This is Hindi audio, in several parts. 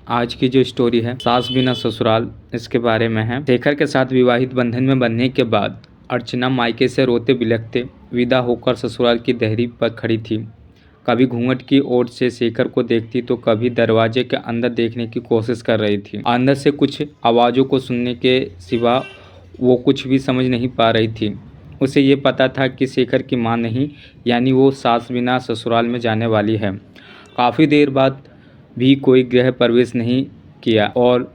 आज की जो स्टोरी है सास बिना ससुराल, इसके बारे में है। शेखर के साथ विवाहित बंधन में बंधने के बाद अर्चना मायके से रोते बिलखते विदा होकर ससुराल की देहरी पर खड़ी थी। कभी घूंघट की ओर से शेखर को देखती तो कभी दरवाजे के अंदर देखने की कोशिश कर रही थी। अंदर से कुछ आवाज़ों को सुनने के सिवा वो कुछ भी समझ नहीं पा रही थी। उसे ये पता था कि शेखर की मां नहीं, यानी वो सास बिना ससुराल में जाने वाली है। काफ़ी देर बाद भी कोई गृह प्रवेश नहीं किया और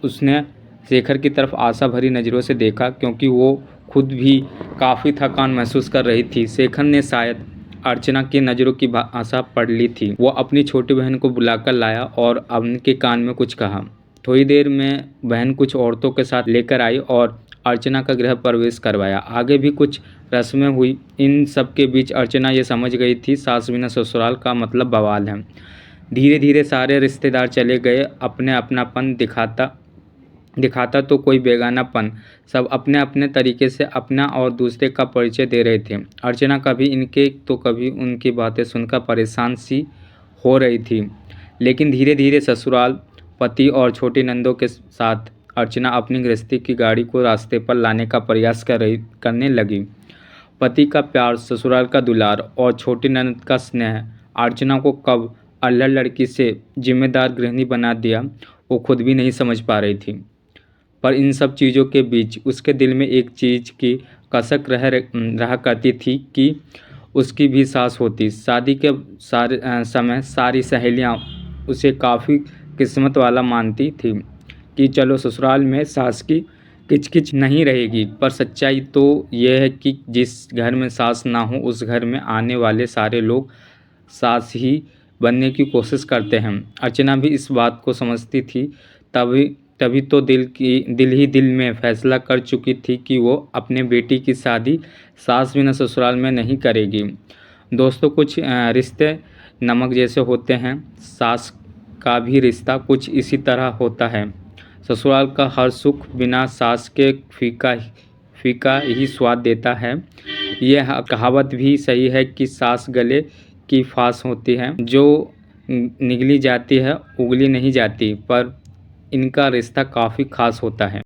उसने शेखर की तरफ आशा भरी नज़रों से देखा, क्योंकि वो खुद भी काफ़ी थकान महसूस कर रही थी। शेखर ने शायद अर्चना की नज़रों की आशा पढ़ ली थी। वो अपनी छोटी बहन को बुलाकर लाया और उनके कान में कुछ कहा। थोड़ी देर में बहन कुछ औरतों के साथ लेकर आई और अर्चना का गृह प्रवेश करवाया। आगे भी कुछ रस्में हुई। इन सब के बीच अर्चना ये समझ गई थी सास बिना ससुराल का मतलब बवाल है। धीरे धीरे सारे रिश्तेदार चले गए। अपने अपनापन दिखाता तो कोई बेगानापन। सब अपने अपने तरीके से अपना और दूसरे का परिचय दे रहे थे। अर्चना कभी इनके तो कभी उनकी बातें सुनकर परेशान सी हो रही थी। लेकिन धीरे धीरे ससुराल, पति और छोटी नंदों के साथ अर्चना अपनी गृहस्थी की गाड़ी को रास्ते पर लाने का प्रयास करने लगी। पति का प्यार, ससुराल का दुलार और छोटी ननद का स्नेह अर्चना को कब अल्हड़ लड़की से जिम्मेदार गृहिणी बना दिया, वो खुद भी नहीं समझ पा रही थी। पर इन सब चीज़ों के बीच उसके दिल में एक चीज़ की कसक रहा करती थी कि उसकी भी सास होती। शादी के समय सारी सहेलियां उसे काफ़ी किस्मत वाला मानती थी कि चलो ससुराल में सास की किचकिच नहीं रहेगी। पर सच्चाई तो यह है कि जिस घर में सास ना हो उस घर में आने वाले सारे लोग सास ही बनने की कोशिश करते हैं। अर्चना भी इस बात को समझती थी। तभी तो दिल ही दिल में फैसला कर चुकी थी कि वो अपने बेटी की शादी सास बिना ससुराल में नहीं करेगी। दोस्तों, कुछ रिश्ते नमक जैसे होते हैं। सास का भी रिश्ता कुछ इसी तरह होता है। ससुराल का हर सुख बिना सास के फीका ही स्वाद देता है। यह कहावत भी सही है कि सास गले की फांस होती है, जो निगली जाती है उगली नहीं जाती। पर इनका रिश्ता काफ़ी खास होता है।